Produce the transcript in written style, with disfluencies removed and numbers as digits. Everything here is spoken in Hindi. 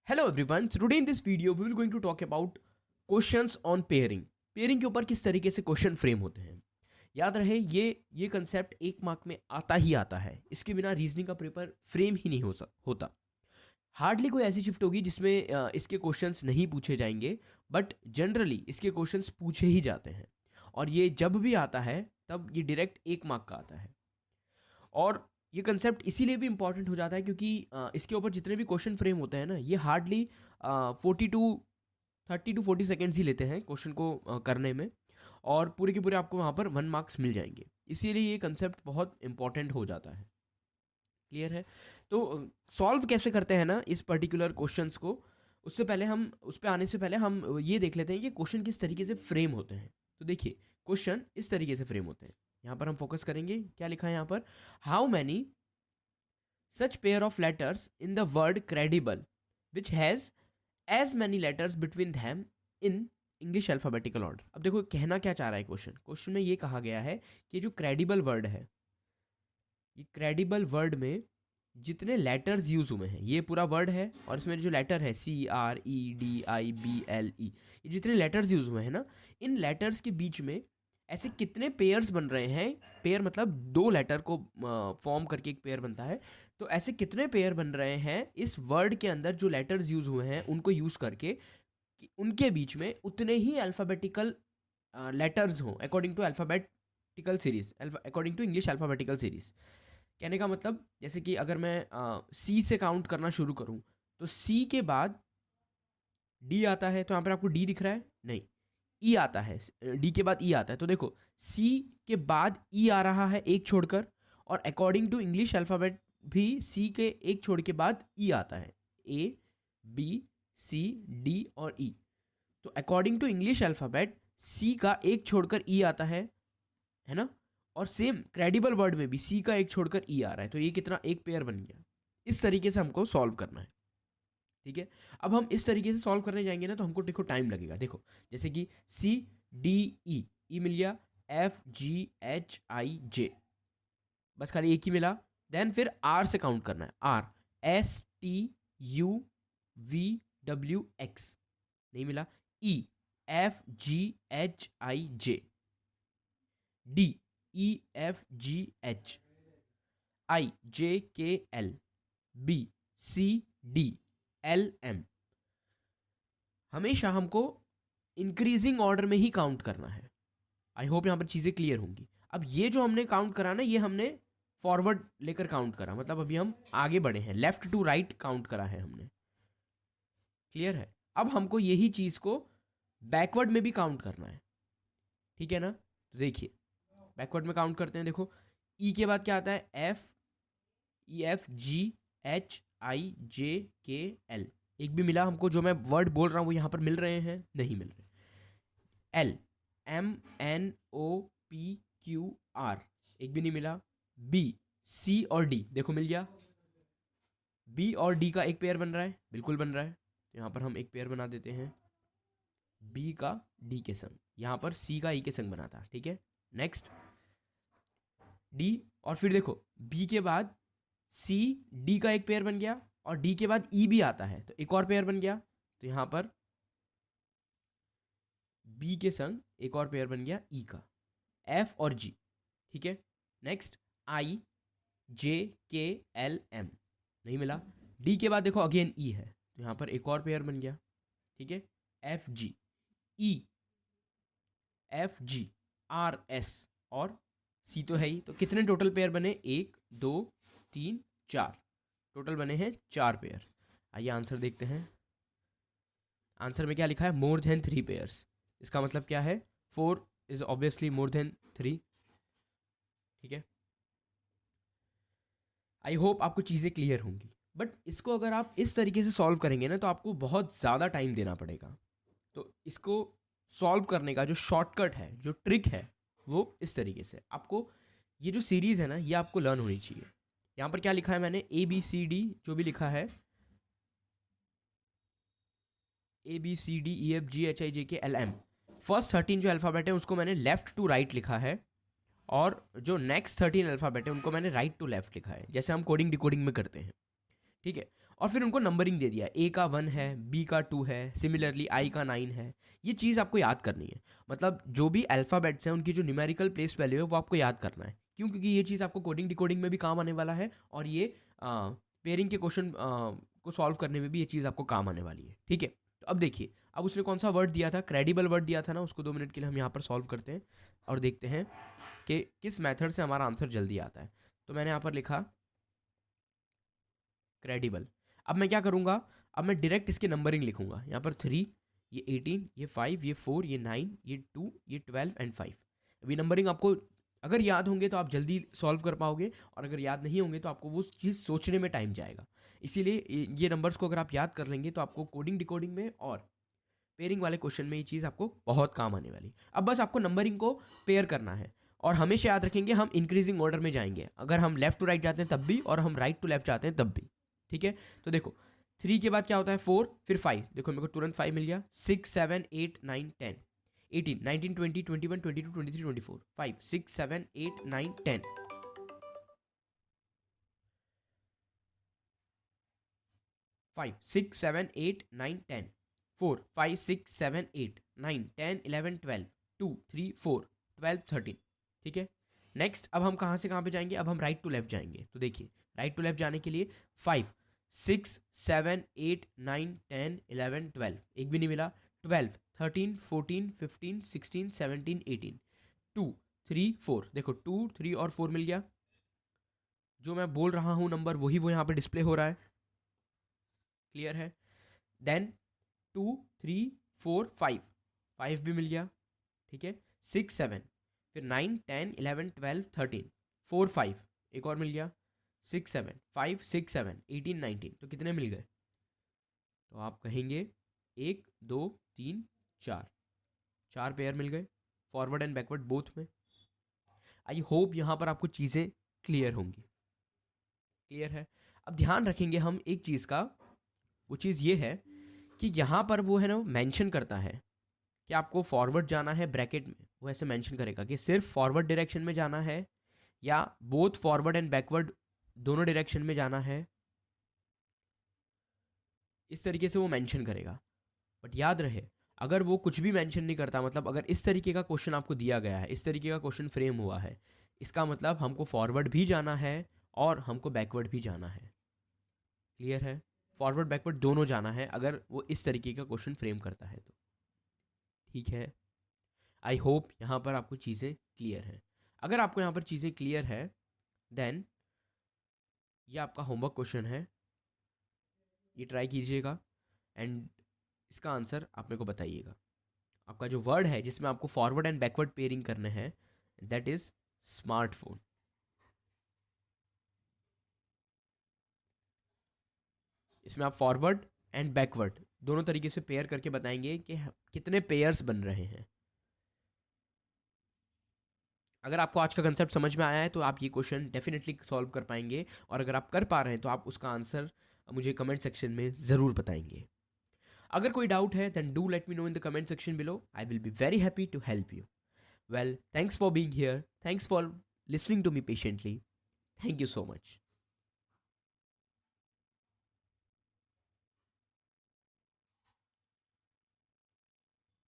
Hello everyone. So today in this video we will going to talk about questions on pairing. Pairing के ऊपर किस तरीके से क्वेश्चन फ्रेम होते हैं. याद रहे ये कंसेप्ट एक मार्क में आता ही आता है. इसके बिना रीजनिंग का पेपर फ्रेम ही नहीं होता. हार्डली कोई ऐसी शिफ्ट होगी जिसमें इसके क्वेश्चंस नहीं पूछे जाएंगे, बट जनरली इसके क्वेश्चंस पूछे ही जाते हैं. और ये जब भी आता है तब ये डायरेक्ट एक मार्क का आता है. और ये कंसेप्ट इसीलिए भी इंपॉर्टेंट हो जाता है क्योंकि इसके ऊपर जितने भी क्वेश्चन फ्रेम होते हैं ना, ये हार्डली 30 टू 40 सेकेंड्स ही लेते हैं क्वेश्चन को करने में, और पूरे के पूरे आपको वहाँ पर 1 मार्क्स मिल जाएंगे. इसीलिए ये कंसेप्ट बहुत इंपॉर्टेंट हो जाता है. क्लियर है? तो सॉल्व कैसे करते हैं ना इस पर्टिकुलर क्वेश्चंस को, उससे पहले हम उस पर आने से पहले हम ये देख लेते हैं कि क्वेश्चन किस तरीके से फ्रेम होते हैं. तो देखिए, क्वेश्चन इस तरीके से फ्रेम होते हैं. यहाँ पर हम फोकस करेंगे. क्या लिखा है यहाँ पर? How many such pair of letters in the word credible which has as many letters between them in English alphabetical order. अब देखो कहना क्या चाह रहा है क्वेश्चन में ये कहा गया है कि जो क्रेडिबल वर्ड है, ये क्रेडिबल वर्ड में जितने लेटर्स यूज हुए हैं, ये पूरा वर्ड है और इसमें जो लेटर है CREDIBLE, ये जितने लेटर्स यूज हुए हैं ना, इन लेटर्स के बीच में ऐसे कितने पेयर्स बन रहे हैं. पेयर मतलब दो लेटर को फॉर्म करके एक पेयर बनता है. तो ऐसे कितने पेयर बन रहे हैं इस वर्ड के अंदर जो लेटर्स यूज हुए हैं उनको यूज करके, कि उनके बीच में उतने ही अल्फ़ाबेटिकल लेटर्स हों according to alphabetical series, according to English alphabetical series. कहने का मतलब, जैसे कि अगर मैं सी से काउंट करना शुरू करूं तो सी के बाद डी आता है. तो यहाँ पर आपको डी दिख रहा है? नहीं, ई आता है. डी के बाद ई आता है. तो देखो, सी के बाद ई आ रहा है एक छोड़कर, और अकॉर्डिंग टू इंग्लिश अल्फ़ाबेट भी सी के एक छोड़ के बाद ई आता है. ए बी सी डी और ई. तो अकॉर्डिंग टू इंग्लिश अल्फ़ाबेट सी का एक छोड़कर ई आता है ना. और सेम क्रेडिबल वर्ड में भी सी का एक छोड़कर ई आ रहा है. तो ये कितना, एक पेयर बन गया. इस तरीके से हमको सॉल्व करना है. ठीक है? अब हम इस तरीके से सॉल्व करने जाएंगे ना, तो हमको देखो टाइम लगेगा. देखो, जैसे कि CDE, ई मिल गया, FGHIJ, बस खाली एक ही मिला. देन फिर आर से काउंट करना है. RSTUVWX नहीं मिला. EFGHIJ, DEFGH, IJKL, BCDLM. हमेशा हमको इंक्रीजिंग ऑर्डर में ही काउंट करना है. आई होप यहाँ पर चीज़ें क्लियर होंगी. अब ये जो हमने काउंट करा ना, ये हमने फॉरवर्ड लेकर काउंट करा, मतलब अभी हम आगे बढ़े हैं. लेफ्ट टू राइट काउंट करा है हमने. क्लियर है? अब हमको यही चीज़ को बैकवर्ड में भी काउंट करना है. ठीक है ना? तो देखिए, बैकवर्ड में काउंट करते हैं. देखो, ई के बाद क्या आता है? FEFGHIJKL. एक भी मिला हमको? जो मैं वर्ड बोल रहा हूँ वो यहाँ पर मिल रहे हैं? नहीं मिल रहे. LMNOPQR एक भी नहीं मिला. BC और D देखो मिल गया. B और D का एक पेयर बन रहा है? बिल्कुल बन रहा है. तो यहाँ पर हम एक पेयर बना देते हैं, B का D के संग. यहाँ पर C का E के संग बना था. ठीक है? नेक्स्ट D, और फिर देखो B के बाद C D का एक पेयर बन गया, और D के बाद E भी आता है तो एक और पेयर बन गया. तो यहाँ पर B के संग एक और पेयर बन गया E का, F और G. ठीक है? नेक्स्ट IJKLM नहीं मिला. D के बाद देखो अगेन E है, तो यहाँ पर एक और पेयर बन गया. ठीक है? FGEFGRS और C तो है ही. तो कितने टोटल पेयर बने? 1 2 3 4. टोटल बने हैं 4 पेयर. आइए आंसर देखते हैं. आंसर में क्या लिखा है? More than 3 pairs. इसका मतलब क्या है? 4 इज ऑब्वियसली मोर देन 3. ठीक है? आई होप आपको चीज़ें क्लियर होंगी. बट इसको अगर आप इस तरीके से सॉल्व करेंगे ना, तो आपको बहुत ज़्यादा टाइम देना पड़ेगा. तो इसको सॉल्व करने का जो शॉर्टकट है, जो ट्रिक है, वो इस तरीके से. आपको ये जो सीरीज़ है ना, ये आपको लर्न होनी चाहिए. यहाँ पर क्या लिखा है मैंने? ABCD जो भी लिखा है, ABCDEFGHIJKLM, फर्स्ट 13 जो अल्फ़ाबेट है उसको मैंने लेफ़्ट टू राइट लिखा है, और जो नेक्स्ट 13 अल्फ़ाबेट है उनको मैंने राइट टू लेफ़्ट लिखा है, जैसे हम कोडिंग डिकोडिंग में करते हैं. ठीक है। और फिर उनको नंबरिंग दे दिया, ए का 1 है, बी का 2 है, सिमिलरली आई का 9 है। ये चीज़ आपको याद करनी है, मतलब जो भी अल्फ़ाबेट्स हैं उनकी जो न्यूमेरिकल प्लेस वैल्यू है वो आपको याद करना है। क्यों? क्योंकि ये चीज़ आपको कोडिंग डिकोडिंग में भी काम आने वाला है, और ये पेयरिंग के क्वेश्चन को सॉल्व करने में भी ये चीज़ आपको काम आने वाली है। ठीक है, तो अब देखिए, अब उसने कौन सा वर्ड दिया था, क्रेडिबल वर्ड दिया था ना, उसको 2 मिनट के लिए हम यहाँ पर सॉल्व करते हैं और देखते हैं कि किस मेथड से हमारा आंसर जल्दी आता है। तो मैंने यहाँ पर लिखा क्रेडिबल। अब मैं क्या करूँगा, अब मैं डायरेक्ट इसकी नंबरिंग लिखूंगा। यहाँ पर 3, ये 18, ये 5, ये 4, ये 9, ये 2, ये 12 एंड 5। अभी नंबरिंग आपको अगर याद होंगे तो आप जल्दी सॉल्व कर पाओगे, और अगर याद नहीं होंगे तो आपको वो चीज़ सोचने में टाइम जाएगा। इसीलिए ये नंबर्स को अगर आप याद कर लेंगे तो आपको कोडिंग डिकोडिंग में और पेयरिंग वाले क्वेश्चन में ये चीज़ आपको बहुत काम आने वाली। अब बस आपको नंबरिंग को पेयर करना है, और हमेशा याद रखेंगे हम इंक्रीजिंग ऑर्डर में जाएंगे। अगर हम लेफ्ट टू राइट जाते हैं तब भी, और हम राइट टू लेफ्ट जाते हैं तब भी। ठीक है, तो देखो 3 के बाद क्या होता है 4, फिर 5। देखो मेरे को तुरंत 5 मिल गया। 6 7 8 9 10 18 19 20 21 22 23 24 5 6 7 8 9 10 5 6 7 8 9 10 4 5 6 7 8 9 10 11 12 2 3 4 12 13। ठीक है, नेक्स्ट अब हम कहाँ से कहाँ पे जाएंगे, अब हम राइट टू लेफ्ट जाएंगे। तो देखिए राइट टू लेफ्ट जाने के लिए 5 6 7 8 9 10 11 12, एक भी नहीं मिला। 12 13 14 15 16 17 18 2 3 4, देखो 2 3 और 4 मिल गया। जो मैं बोल रहा हूँ नंबर वही वो यहाँ पे डिस्प्ले हो रहा है। क्लियर है? देन 2 3 4 5, 5 भी मिल गया। ठीक है, 6 7, फिर 9 10 11 12 13 4 5, एक और मिल गया। 6 7 5 6 7 18 19, तो कितने मिल गए? तो आप कहेंगे 1 2 3 4, 4 पेयर मिल गए, फॉरवर्ड एंड बैकवर्ड बोथ में। आई होप यहाँ पर आपको चीज़ें क्लियर होंगी। क्लियर है? अब ध्यान रखेंगे हम एक चीज़ का, वो चीज़ ये है कि यहाँ पर वो है ना मेंशन करता है कि आपको फॉरवर्ड जाना है, ब्रैकेट में वो ऐसे मेंशन करेगा कि सिर्फ फॉरवर्ड डायरेक्शन में जाना है या बोथ फॉरवर्ड एंड बैकवर्ड दोनों डायरेक्शन में जाना है। इस तरीके से वो मेंशन करेगा। बट याद रहे, अगर वो कुछ भी मेंशन नहीं करता, मतलब अगर इस तरीके का क्वेश्चन आपको दिया गया है, इस तरीके का क्वेश्चन फ्रेम हुआ है, इसका मतलब हमको फॉरवर्ड भी जाना है और हमको बैकवर्ड भी जाना है। क्लियर है? फॉरवर्ड बैकवर्ड दोनों जाना है अगर वो इस तरीके का क्वेश्चन फ्रेम करता है तो। ठीक है, आई होप यहाँ पर आपको चीज़ें क्लियर है। अगर आपको यहाँ पर चीज़ें क्लियर है देन ये आपका होमवर्क क्वेश्चन है, ये ट्राई कीजिएगा एंड इसका आंसर आप मेरे को बताइएगा। आपका जो वर्ड है जिसमें आपको फॉरवर्ड एंड बैकवर्ड पेयरिंग करने हैं, दैट इज स्मार्टफोन। इसमें आप फॉरवर्ड एंड बैकवर्ड दोनों तरीके से पेयर करके बताएंगे कि कितने पेयर्स बन रहे हैं। अगर आपको आज का कंसेप्ट समझ में आया है तो आप ये क्वेश्चन डेफिनेटली सॉल्व कर पाएंगे, और अगर आप कर पा रहे हैं तो आप उसका आंसर मुझे कमेंट सेक्शन में ज़रूर बताएंगे। अगर कोई डाउट है then do let me know in the comment section below, I will be very happy to help you. Well, thanks for being here, thanks for listening to me patiently, thank you so much.